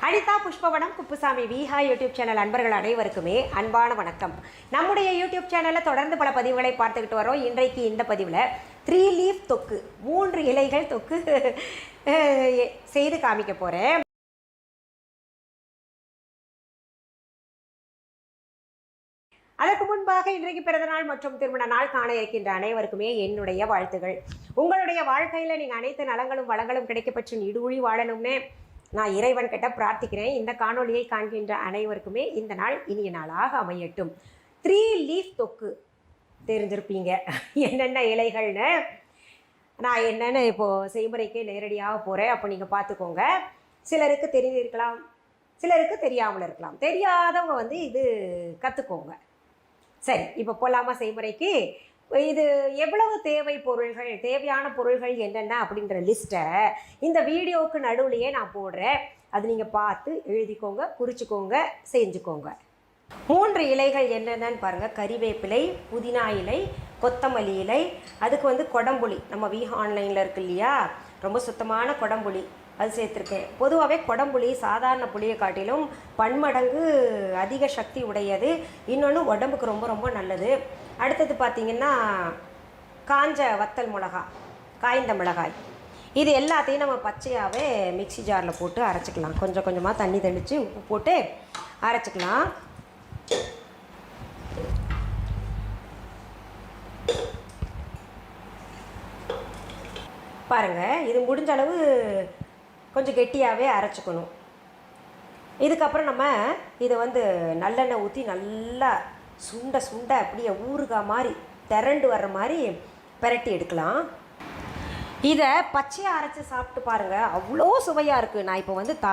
Anitha Pushpavanam Kuppusamy Viha YouTube channel அன்பர்கள் அனைவருக்குமே அன்பான வணக்கம். நம்முடைய யூடியூப் சேனலில் தொடர்ந்து பல பதிவுகளை பார்த்துக்கிட்டு வரோம். இன்றைக்கு இந்த பதிவில் 3 லீஃப் தொக்கு 3 இலைகள் தொக்கு செய்து காமிக்க போகிறேன். அதற்கு முன்பாக இன்றைக்கு பிறந்தநாள் மற்றும் திருமண நாள் காண இருக்கின்ற அனைவருக்குமே என்னுடைய வாழ்த்துகள். உங்களுடைய வாழ்க்கையில் நீங்கள் அனைத்து நலங்களும் வளங்களும் கிடைக்கப்பெற்று நீடூழி வாழணும்னு நான் இறைவன் கிட்ட பிரார்த்திக்கிறேன். இந்த காணொலியை காண்கின்ற அனைவருக்குமே இந்த நாள் இனிய நாளாக அமையட்டும். 3 லீஃப் தொக்கு தெரிஞ்சிருப்பீங்க என்னென்ன இலைகள்னு. நான் என்னென்ன இப்போது செய்முறைக்கு நேரடியாக போகிறேன். அப்போ நீங்கள் பார்த்துக்கோங்க. சிலருக்கு தெரிஞ்சிருக்கலாம், சிலருக்கு தெரியாமல் இருக்கலாம். தெரியாதவங்க இது கற்றுக்கோங்க. சரி, இப்போ போகலாமா செய்முறைக்கு? இது எவ்வளவு தேவையான பொருள்கள் என்னென்ன அப்படின்ற லிஸ்ட்டை இந்த வீடியோவுக்கு நடுவுலையே நான் போடுறேன். அது நீங்கள் பார்த்து எழுதிக்கோங்க, குறிச்சிக்கோங்க, செஞ்சுக்கோங்க. 3 இலைகள் என்னென்னு பாருங்கள். கறிவேப்பிலை, புதினா இலை, கொத்தமல்லி இலை, அதுக்கு கொடம்புளி. நம்ம விஹா ஆன்லைனில் இருக்கு இல்லையா, ரொம்ப சுத்தமான கொடம்புளி அது சேர்த்துருக்கேன். பொதுவாகவே கொடம்புளி சாதாரண புளியை காட்டிலும் பன்மடங்கு அதிக சக்தி உடையது. இன்னொன்று உடம்புக்கு ரொம்ப ரொம்ப நல்லது. அடுத்தது பார்த்திங்கன்னா காஞ்ச வத்தல் மிளகாய், காய்ந்த மிளகாய். இது எல்லாத்தையும் நம்ம பச்சையாகவே மிக்சி ஜாரில் போட்டு அரைச்சிக்கலாம். கொஞ்சம் கொஞ்சமாக தண்ணி தெளித்து உப்பு போட்டு அரைச்சிக்கலாம். பாருங்கள், இது முடிஞ்ச அளவு கொஞ்சம் கெட்டியாகவே அரைச்சிக்கணும். இதுக்கப்புறம் நம்ம இதை நல்லெண்ணெய் ஊற்றி நல்லா சுண்ட அப்படியே ஊறுகாய் மாதிரி திரண்டு வர்ற மாதிரி பிரட்டி எடுக்கலாம். இதை பச்சையாக அரைச்சி சாப்பிட்டு பாருங்கள், அவ்வளோ சுவையாக இருக்குது. நான் இப்போ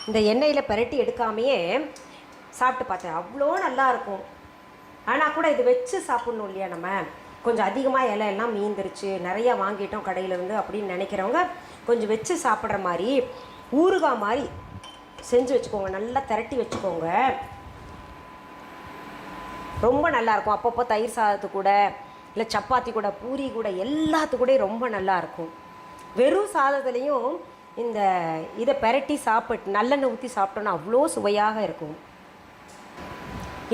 இந்த எண்ணெயில் பிரட்டி எடுக்காமையே சாப்பிட்டு பார்த்தேன், அவ்வளோ நல்லாயிருக்கும். ஆனால் கூட இது வச்சு சாப்பிட்ணும் இல்லையா, நம்ம கொஞ்சம் அதிகமாக இலையெல்லாம் மீந்துருச்சு, நிறையா வாங்கிட்டோம் கடையிலேருந்து அப்படின்னு நினைக்கிறவங்க கொஞ்சம் வச்சு சாப்பிட்ற மாதிரி ஊறுகாய் மாதிரி செஞ்சு வச்சுக்கோங்க. நல்லா திரட்டி வச்சுக்கோங்க, ரொம்ப நல்லாயிருக்கும். அப்பப்போ தயிர் சாதத்து கூட, இல்லை சப்பாத்தி கூட, பூரி கூட, எல்லாத்துக்கூட ரொம்ப நல்லாயிருக்கும். வெறும் சாதத்துலேயும் இதை பிரட்டி சாப்பிட்டு நல்லெண்ணெய் ஊற்றி சாப்பிட்டோன்னா அவ்வளோ சுவையாக இருக்கும்.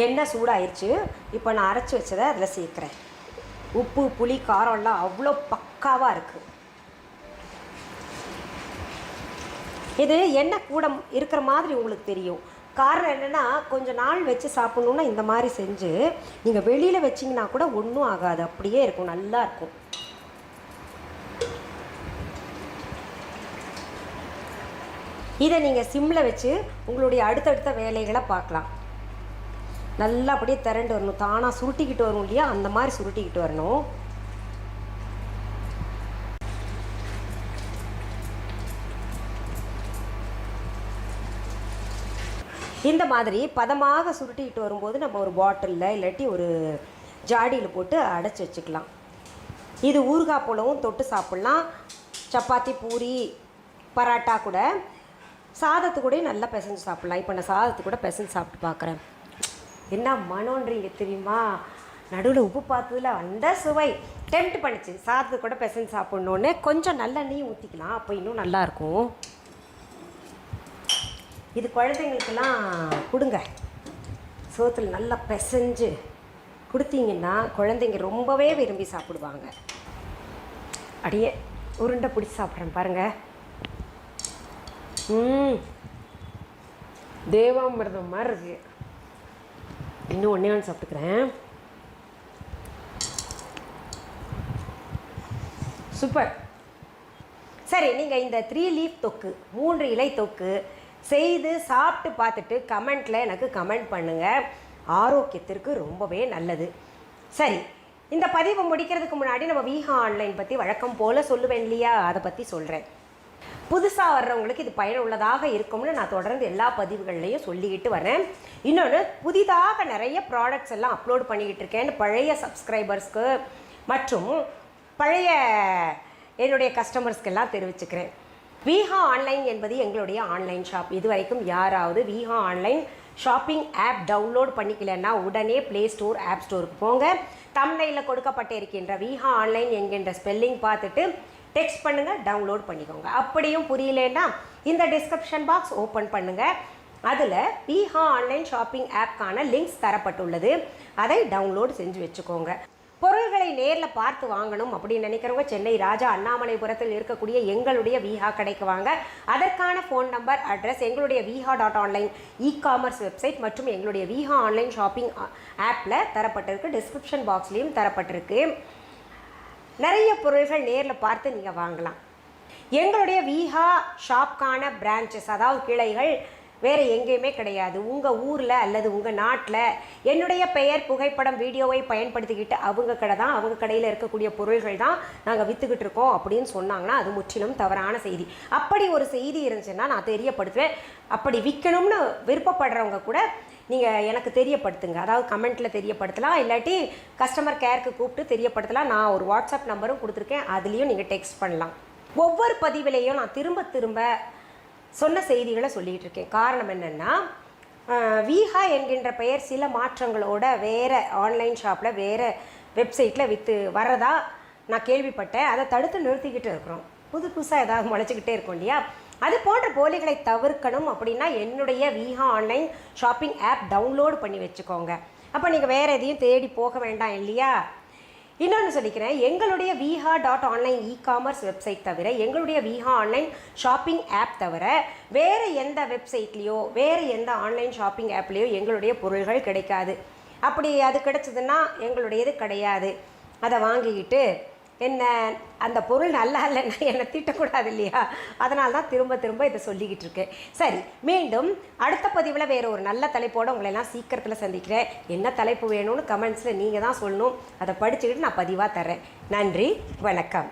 எண்ணெய் சூடாயிருச்சு. இப்போ நான் அரைச்சி வச்சதை அதில் சேர்க்குறேன். உப்பு, புளி, காரம்லாம் அவ்வளோ பக்காவாக இருக்குது. இது எண்ணெய் கூட இருக்கிற மாதிரி உங்களுக்கு தெரியும். காரணம் என்னென்னா, கொஞ்சம் நாள் வச்சு சாப்பிட்ணுன்னா இந்த மாதிரி செஞ்சு நீங்கள் வெளியில் வச்சிங்கன்னா கூட ஒன்றும் ஆகாது, அப்படியே இருக்கும், நல்லா இருக்கும். இதை நீங்கள் சிம்மில் வச்சு உங்களுடைய அடுத்தடுத்த வேலைகளை பார்க்கலாம். நல்லா அப்படியே திரண்டு வரணும், தானாக சுருட்டிக்கிட்டு வரும் இல்லையா, அந்த மாதிரி சுருட்டிக்கிட்டு வரணும். இந்த மாதிரி பதமாக சுருட்டிக்கிட்டு வரும்போது நம்ம ஒரு பாட்டிலில் இல்லாட்டி ஒரு ஜாடியில் போட்டு அடைச்சி வச்சுக்கலாம். இது ஊறுகாய் போலவும் தொட்டு சாப்பிட்லாம். சப்பாத்தி, பூரி, பரோட்டா கூட, சாதத்து கூட நல்லா பிசைஞ்சு சாப்பிட்லாம். இப்போ நான் சாதத்து கூட பிசைஞ்சு சாப்பிட்டு பார்க்குறேன். என்ன மனோன்றீங்க தெரியுமா? நடுவில் உப்பு பார்த்ததில் அந்த சுவை டெம்ப்ட் பண்ணிச்சு. சாதத்து கூட பிசைஞ்சு சாப்பிட்ணுன்னே கொஞ்சம் நல்லெண்ணெயும் ஊற்றிக்கலாம், அப்போ இன்னும் நல்லாயிருக்கும். இது குழந்தைங்களுக்கெல்லாம் கொடுங்க. சோத்தில் நல்லா பிசைஞ்சு கொடுத்தீங்கன்னா குழந்தைங்க ரொம்பவே விரும்பி சாப்பிடுவாங்க. அப்படியே உருண்டை பிடிச்சி சாப்பிட்றேன் பாருங்கள். தேவாமிர்தம் மாதிரி இருக்குது. இன்னும் ஒன்றே சாப்பிட்டுக்கிறேன். சூப்பர். சரி, நீங்கள் இந்த 3 லீஃப் தொக்கு 3 இலை தொக்கு செய்து சாப்பிட்டு பார்த்துட்டு கமெண்ட்டில் எனக்கு கமெண்ட் பண்ணுங்கள். ஆரோக்கியத்திற்கு ரொம்பவே நல்லது. சரி, இந்த பதிவை முடிக்கிறதுக்கு முன்னாடி நம்ம விஹா ஆன்லைன் பற்றி வழக்கம் போல் சொல்லுவேன் இல்லையா, அதை பற்றி சொல்கிறேன். புதுசாக வர்றவங்களுக்கு இது பயனுள்ளதாக இருக்கும்னு நான் தொடர்ந்து எல்லா பதிவுகள்லையும் சொல்லிக்கிட்டு வரேன். இன்னொன்று, புதிதாக நிறைய ப்ராடக்ட்ஸ் எல்லாம் அப்லோட் பண்ணிக்கிட்டு இருக்கேன்னு பழைய சப்ஸ்கிரைபர்ஸ்க்கு மற்றும் பழைய என்னுடைய கஸ்டமர்ஸ்க்கெல்லாம் தெரிவிச்சுக்கிறேன். விஹா ஆன்லைன் என்பது எங்களுடைய ஆன்லைன் ஷாப். இது வரைக்கும் யாராவது Viha online shopping app download பண்ணிக்கலன்னா உடனே ப்ளே ஸ்டோர், ஆப் ஸ்டோருக்கு போங்க. தம்ப்நெயிலில் கொடுக்கப்பட்டு இருக்கின்ற விஹா ஆன்லைன் என்கின்ற ஸ்பெல்லிங் பார்த்துட்டு டெக்ஸ்ட் பண்ணுங்கள், டவுன்லோட் பண்ணிக்கோங்க. அப்படியும் புரியலன்னா இந்த டிஸ்கிரிப்ஷன் பாக்ஸ் ஓப்பன் பண்ணுங்கள். அதில் விஹா ஆன்லைன் ஷாப்பிங் ஆப்க்கான லிங்க்ஸ் தரப்பட்டுள்ளது. அதை டவுன்லோட் செஞ்சு வச்சுக்கோங்க. பொருள்களை நேரில் பார்த்து வாங்கணும் அப்படின்னு நினைக்கிறவங்க சென்னை ராஜா அண்ணாமலைபுரத்தில் இருக்கக்கூடிய எங்களுடைய விஹா கடைக்கு வாங்க. அதற்கான ஃபோன் நம்பர், அட்ரஸ் எங்களுடைய viha.online இ-காமர்ஸ் வெப்சைட் மற்றும் எங்களுடைய விஹா ஆன்லைன் ஷாப்பிங் ஆப்பில் தரப்பட்டிருக்கு. டிஸ்கிரிப்ஷன் பாக்ஸ்லேயும் தரப்பட்டிருக்கு. நிறைய பொருள்கள் நேரில் பார்த்து நீங்கள் வாங்கலாம். எங்களுடைய விஹா ஷாப்கான பிரான்ச்சஸ், அதாவது கிளைகள் வேறு எங்கேயுமே கிடையாது. உங்கள் ஊரில் அல்லது உங்கள் நாட்டில் என்னுடைய பெயர், புகைப்படம், வீடியோவை பயன்படுத்திக்கிட்டு அவங்க கடை தான், அவங்க கடையில் இருக்கக்கூடிய பொருள்கள் தான் நாங்கள் விற்றுக்கிட்டு இருக்கோம் அப்படின்னு சொன்னாங்கன்னா அது முற்றிலும் தவறான செய்தி. அப்படி ஒரு செய்தி இருந்துச்சுன்னா நான் தெரியப்படுத்துவேன். அப்படி விற்கணும்னு விருப்பப்படுறவங்க கூட நீங்கள் எனக்கு தெரியப்படுத்துங்க. அதாவது கமெண்ட்டில் தெரியப்படுத்தலாம், இல்லாட்டி கஸ்டமர் கேருக்கு கூப்பிட்டு தெரியப்படுத்தலாம். நான் ஒரு வாட்ஸ்அப் நம்பரும் கொடுத்துருக்கேன், அதுலேயும் நீங்கள் டெக்ஸ்ட் பண்ணலாம். ஒவ்வொரு பதிவிலையும் நான் திரும்ப சொன்ன செய்திகளை சொல்லிகிட்டு இருக்கேன். காரணம் என்னென்னா, விஹா என்கின்ற பெயர் சில மாற்றங்களோட வேறு ஆன்லைன் ஷாப்பில் வேறு வெப்சைட்டில் விற்று வர்றதா நான் கேள்விப்பட்டேன். அதை தடுத்து நிறுத்திக்கிட்டு இருக்கிறோம். புதுசாக ஏதாவது முளைச்சிக்கிட்டே இருக்கும் இல்லையா? அது போன்ற போலிகளை தவிர்க்கணும் அப்படின்னா என்னுடைய Viha online shopping app download பண்ணி வச்சுக்கோங்க. அப்போ நீங்கள் வேறு எதையும் தேடி போக வேண்டாம் இல்லையா? இன்னொன்று சொல்லிக்கிறேன், எங்களுடைய viha.online இ-காமர்ஸ் வெப்சைட் தவிர, எங்களுடைய விஹா ஆன்லைன் ஷாப்பிங் ஆப் தவிர வேறு எந்த வெப்சைட்லேயோ வேறு எந்த ஆன்லைன் ஷாப்பிங் ஆப்லேயோ எங்களுடைய பொருள்கள் கிடைக்காது. அப்படி அது கிடைச்சதுன்னா எங்களுடையது கிடையாது. அதை வாங்கிக்கிட்டு என்ன அந்த பொருள் நல்லா இல்லைன்னா என்னை திட்டக்கூடாது இல்லையா? அதனால தான் திரும்ப இதை சொல்லிக்கிட்டு இருக்கேன். சரி, மீண்டும் அடுத்த பதிவில் வேறு ஒரு நல்ல தலைப்போடு உங்களெல்லாம் சீக்கிரத்தில் சந்திக்கிறேன். என்ன தலைப்பு வேணும்னு கமெண்ட்ஸில் நீங்கள் தான் சொல்லணும். அதை படிச்சுக்கிட்டு நான் பதிவாக தரேன். நன்றி, வணக்கம்.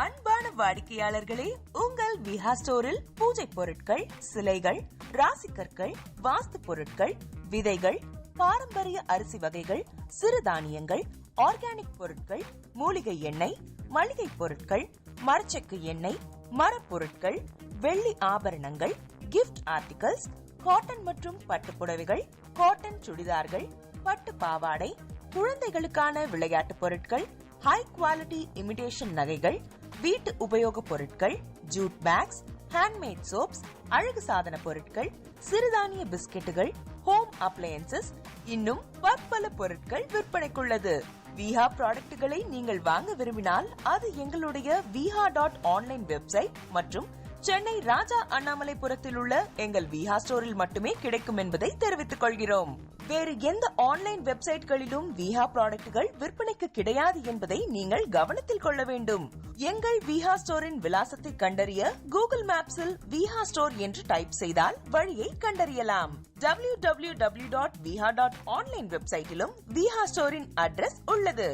அன்பான வாடிக்கையாளர்களே, உங்கள் விஹா ஸ்டோரில் பூஜை பொருட்கள், சிலைகள், ராசிக்கற்கள், வாஸ்து பொருட்கள், விதைகள், பாரம்பரிய அரிசி வகைகள், சிறுதானியங்கள், ஆர்கானிக் பொருட்கள், மூலிகை எண்ணெய், மளிகை பொருட்கள், மரச்செக்கு எண்ணெய், மரப்பொருட்கள், வெள்ளி ஆபரணங்கள், கிஃப்ட் ஆர்டிகல்ஸ், காட்டன் மற்றும் பட்டு புடவைகள், காட்டன் சுடிதார்கள், பட்டு பாவாடை, குழந்தைகளுக்கான விளையாட்டு பொருட்கள், ஹை குவாலிட்டி இமிடேஷன் நகைகள், வீட்டு உபயோக பொருட்கள், ஜூட் பேக்ஸ், ஹேண்ட்மேட் சோப்ஸ், அழகு சாதன பொருட்கள், சிறுதானிய பிஸ்கெட்டுகள், ஹோம் அப்ளையன்சஸ், இன்னும் பற்பல பொருட்கள் விற்பனைக்குள்ளது. விஹா ப்ராடக்ட்களை நீங்கள் வாங்க விரும்பினால் அது எங்களுடைய viha.online வெப்சைட் மற்றும் சென்னை ராஜா அண்ணாமலைபுரத்தில் உள்ள எங்கள் விஹா ஸ்டோரில் மட்டுமே கிடைக்கும் என்பதை தெரிவித்துக் கொள்கிறோம். வேறு எந்த ஆன்லைன் வெப்சைட்களிலும் விஹா ப்ராடக்ட்கள் விற்பனைக்கு கிடையாது என்பதை நீங்கள் கவனத்தில் கொள்ள வேண்டும். எங்கள் விஹா ஸ்டோரின் விலாசத்தை கண்டறிய கூகுள் மேப்ஸில் விஹா ஸ்டோர் என்று டைப் செய்தால் வழியை கண்டறியலாம். www.viha.online வெப்சைட்டிலும் விஹா ஸ்டோரின் அட்ரஸ் உள்ளது.